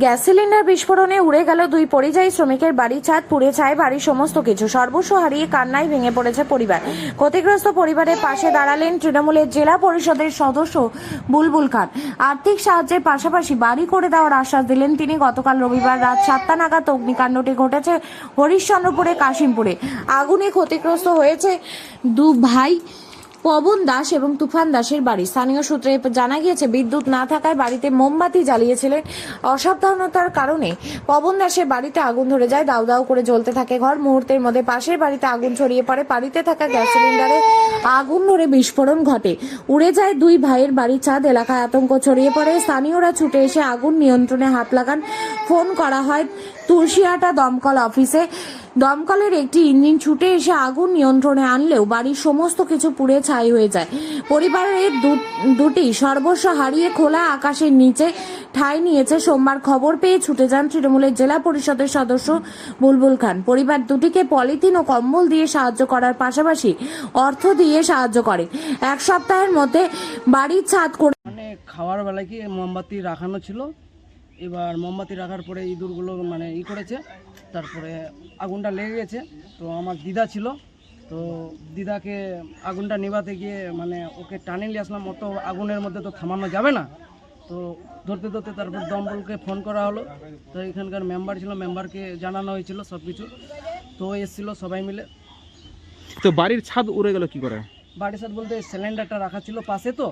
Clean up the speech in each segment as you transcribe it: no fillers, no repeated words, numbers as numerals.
Gas cylinder বিস্ফোরণে উড়ে গেল দুই পরিযায়ী শ্রমিকের বাড়ি ছাদ, পুড়ে ছাই বাড়ির সমস্ত কিছু। সর্বস্ব হারিয়ে কান্নায় ভেঙে পড়েছে পরিবার। ক্ষতিগ্রস্ত পরিবারের পাশে দাঁড়ালেন তৃণমূলের জেলা পরিষদের সদস্য বুলবুল খান। আর্থিক সাহায্যের পাশাপাশি বাড়ি করে দেওয়ার আশ্বাস দিলেন তিনি। গতকাল রবিবার রাত 7টা নাগাদ অগ্নিকাণ্ডটি ঘটেছে হরিশ্চন্দ্রপুরে কাশিমপুরে। আগুনে ক্ষতিগ্রস্ত হয়েছে দু ভাই পবন দাস এবং তুফান দাসের বাড়ি। স্থানীয় সূত্রে জানা গিয়েছে, বিদ্যুৎ না থাকায় বাড়িতে মোমবাতি জ্বালিয়েছিলেন। অসাবধানতার কারণে পবন দাসের বাড়িতে আগুন ধরে যায়। দাউ দাউ করে জ্বলতে থাকে ঘর। মুহূর্তের মধ্যে পাশের বাড়িতে আগুন ছড়িয়ে পড়ে। বাড়িতে থাকা গ্যাস সিলিন্ডারে আগুন ধরে বিস্ফোরণ ঘটে। উড়ে যায় দুই ভাইয়ের বাড়ির ছাদ। এলাকায় আতঙ্ক ছড়িয়ে পড়ে। স্থানীয়রা ছুটে এসে আগুন নিয়ন্ত্রণে হাত লাগান। ফোন করা হয় তুলসিয়াটা দমকল অফিসে। দমকলের একটি ইঞ্জিন ছুটে এসে আগুন নিয়ন্ত্রণে আনলেও বাড়ির সমস্ত কিছু পুড়ে ছাই হয়ে যায়। পরিবারের দুটি সর্বস্ব হারিয়ে খোলা আকাশের নিচে ঠাঁই নিয়েছে। সোমবার খবর পেয়ে ছুটে যান তৃণমূলের জেলা পরিষদের সদস্য বুলবুল খান। পরিবার দুটিকে পলিথিন ও কম্বল দিয়ে সাহায্য করার পাশাপাশি অর্থ দিয়ে সাহায্য করে। এক সপ্তাহের মধ্যে বাড়ির ছাদ করে মানে খাওয়ার বেলায় কি মোমবাতি রাখানো ছিল। এবার মোমবাতি রাখার পরে ইঁদুরগুলো মানে করেছে, তারপরে আগুনটা লেগে গেছে। তো আমার দিদা ছিল, তো দিদাকে আগুনটা নেভাতে গিয়ে মানে ওকে টানে নিয়ে আসলাম। অত আগুনের মধ্যে তো থামানো যাবে না, তো ধরতে ধরতে তারপর দমকলকে ফোন করা হলো। তো এখানকার মেম্বার ছিল, মেম্বারকে জানানো হয়েছিল সব কিছু। তো এসেছিলো সবাই মিলে। তো বাড়ির ছাদ উড়ে গেল কি করে? বাড়ির ছাদ বলতে সিলিন্ডারটা রাখা ছিল পাশে, তো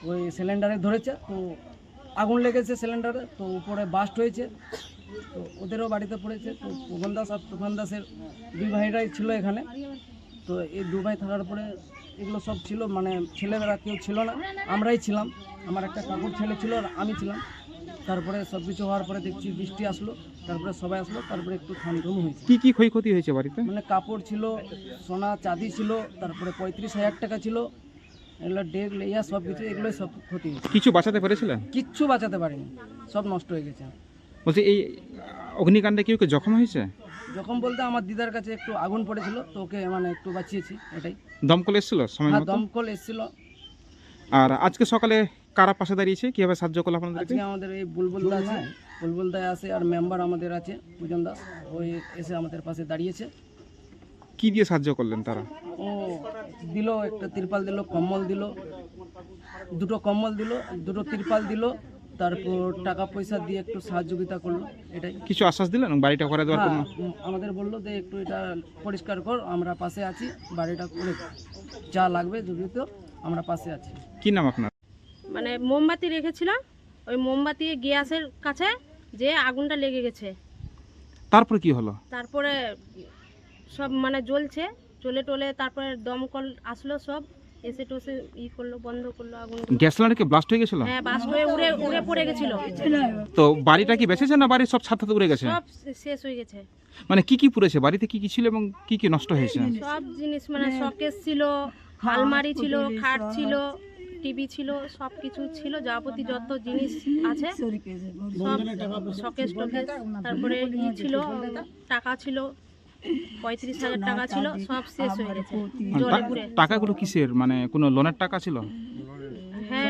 ওই সিলিন্ডারে ধরেছে, তো আগুন লেগেছে সিলিন্ডারে, তো উপরে বাস্ট হয়েছে। তো ওদেরও বাড়িতে পড়েছে। তো পবন দাস আর তুফান দাসের দুই ভাইরাই ছিল এখানে। তো এই দু ভাই থাকার পরে এগুলো সব ছিল, মানে ছেলেরা কেউ ছিল না, আমরাই ছিলাম। আমার একটা কাকুর ছেলে ছিল আর আমি ছিলাম। তারপরে সব কিছু হওয়ার পরে দেখছি বৃষ্টি আসলো, তারপরে সবাই আসলো, তারপরে একটু থামথুম হয়েছে। কি কি ক্ষয়ক্ষতি হয়েছে বাড়িতে? মানে কাপড় ছিল, সোনা চাঁদি ছিল, তারপরে 35,000 টাকা ছিল, এগুলো ডেক লেয়া সব কিছু, এগুলোই সব ক্ষতি হয়েছে। কিছু বাঁচাতে পেরেছিলেন? কিচ্ছু বাঁচাতে পারিনি, সব নষ্ট হয়ে গেছে। বলছি এই অগ্নিকাণ্ডে কেউ কেউ জখম হয়েছে? যখন বলতে আমার দিদার কাছে একটু আগুন পড়েছিল, তো ওকে মানে একটু বাঁচিয়েছি, এটাই। দমকল এসেছিল সময় হ্যাঁ, মতো? দমকল এসেছিল। আর আজকে সকালে কারা পাশে দাঁড়িয়েছে, কিভাবে সাহায্য করলো আপনাদেরকে? আজকে আমাদের এই বুলবুলদা আছে, বুলবুলদা আছে, আর মেম্বার আমাদের আছে পূজন দাস, ওই এসে আমাদের পাশে দাঁড়িয়েছে। কি দিয়ে সাহায্য করলেন তারা? ও দিল, একটা তিরপাল দিল, কম্বল দিল, দুটো কম্বল দিল, দুটো তিরপাল দিল, তারপর টাকা পয়সা দিয়ে একটু সাহায্যতা করলো, এটাই। কিছু আশ্বাস দিলেন বাড়িটা করে দেওয়ার জন্য? আমাদের বললো যে একটু এটা পরিষ্কার কর, আমরা পাশে আছি, বাড়িটা করে যা লাগবে যদি, তো আমরা পাশে আছি। কি নাম আপনার? মানে মোমবাতি রেখেছিলাম, ওই মোমবাতি গ্যাসের কাছে যে আগুনটা লেগে গেছে। তারপর কি হলো? তারপরে সব মানে জ্বলছে, জ্বলে টলে, তারপরে দমকল আসলো, সব এসে টোসে করলো, বন্ধ করলো আগুন। গ্যাস সিলিন্ডার কি ব্লাস্ট হয়ে গেছিল? হ্যাঁ, বাস্ট হয়ে উড়ে উড়ে পড়ে গেছিল। তো বাড়িটা কি বেঁচেছে না বাড়ির সব ছাদ ছাদ উড়ে গেছে? সব শেষ হয়ে গেছে। মানে কি কি পুড়েছে, বাড়িতে কি কি ছিল এবং কি কি নষ্ট হয়েছে? সব জিনিস মানে শোকেস ছিল, আলমারি ছিল, খাট ছিল, টিভি ছিল, সব কিছু ছিল, যাবতীয় যত জিনিস আছে সব শোকেস টোকেস। তারপরে ছিল, টাকা ছিল 35,000 টাকা ছিল, সব শেষ হয়ে গেছে জলে পুড়ে। টাকাগুলো কিসের, মানে কোনো লোনের টাকা ছিল? হ্যাঁ,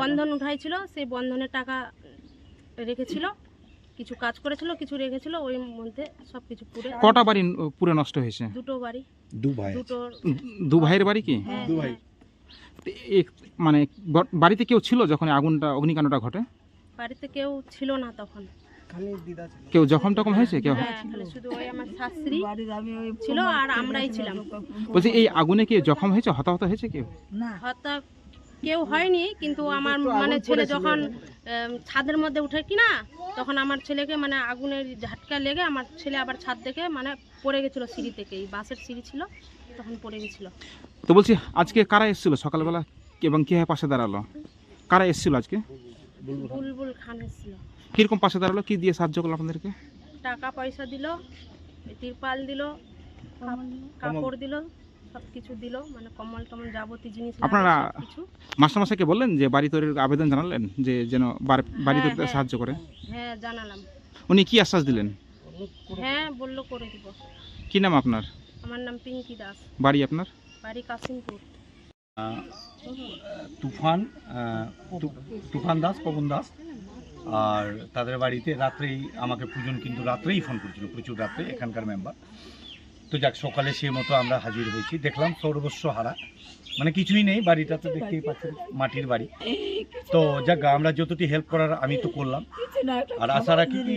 বন্ধন উঠাইছিল, সেই বন্ধনের টাকা রেখেছিল, কিছু কাজ করেছিল, কিছু রেখেছিল, ওই মধ্যে সব কিছু পুড়ে। কটা বাড়ি পুরো নষ্ট হয়েছে? দুটো বাড়ি। দুটো। দু ভাইয়ের বাড়ি কি? হ্যাঁ, দু ভাই। মানে বাড়িতে কেউ ছিল যখন আগুনটা অগ্নিকাণ্ডটা ঘটে? বাড়িতে কেউ ছিল না তখন। খালি দিদা ছিল। কেউ জখম টখম হয়েছে কেউ? হ্যাঁ, খালি শুধু ওই আমার শাশুড়ি ছিল আর আমরাই ছিলাম। বলছি এই আগুনে কি জখম হয়েছে, হতাহত হয়েছে কেউ? হয়তো কেউ হয়নি, কিন্তু আমার মানে ছেলে যখন ছাদের মধ্যে উঠে কিনা, তখন আমার ছেলেকে মানে আগুনের ঝাটকা লেগে আমার ছেলে আবার ছাদ থেকে মানে পড়ে গেছিল, সিঁড়ি থেকে, এই বাসের সিঁড়ি ছিল, তখন পড়ে গেছিল। তো বলছি আজকে কারা এসেছিল সকালবেলা এবং কে পাশে দাঁড়ালো? কারা এসেছিল আজকে? বুলবুল খান এসেছিল। কিরকম পাশে দাঁড়ালো, কি দিয়ে সাহায্য করলো আপনাদেরকে? টাকা পয়সা দিল, তিরপাল দিল, কাপড় দিল, সব কিছু দিল, মানে কম্বল টমল যাবতীয় জিনিস। আপনারা মাস্টারমশাইকে বললেন যে বাড়ি তৈরির আবেদন জানালেন যে যেন বাড়ি তৈরিতে হ্যাঁ, সাহায্য করে? হ্যাঁ, জানালাম। উনি কি আশ্বাস দিলেন? হ্যাঁ, বললো করে দিব। কি নাম আপনার? আমার নাম পিঙ্কি দাস। বাড়ি আপনার? বাড়ি কাশিমপুর। তুফান দাস, পবন দাস, আর তাদের বাড়িতে রাত্রেই আমাকে পূজন কিন্তু রাত্রেই ফোন করেছিল, প্রচুর রাত্রে, এখানকার মেম্বার। তো যাক, সকালে সেই মতো আমরা হাজির হয়েছি, দেখলাম সর্বস্ব হারা, মানে কিছুই নেই, বাড়িটা তো দেখতেই পাচ্ছেন মাটির বাড়ি। তো যাক, আমরা যতটি হেল্প করার আমি তো করলাম। আর আশা রাখি কি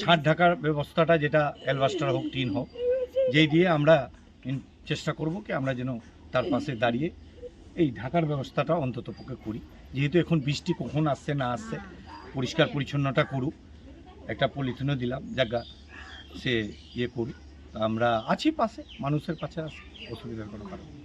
ছাদ ঢাকার ব্যবস্থাটা, যেটা অ্যালবাস্টার হোক টিন হোক, যেই দিয়ে আমরা চেষ্টা করব কি আমরা যেন তার পাশে দাঁড়িয়ে এই ঢাকার ব্যবস্থাটা অন্তত পক্ষে করি। যেহেতু এখন বৃষ্টি কখন আসছে না আসছে, পরিষ্কার পরিচ্ছন্নতা করুক, একটা পলিথিনও দিলাম, জায়গা সে ইয়ে করুক। আমরা আছি পাশে, মানুষের পাশে আছি, অসুবিধার কোনো কারণ নেই।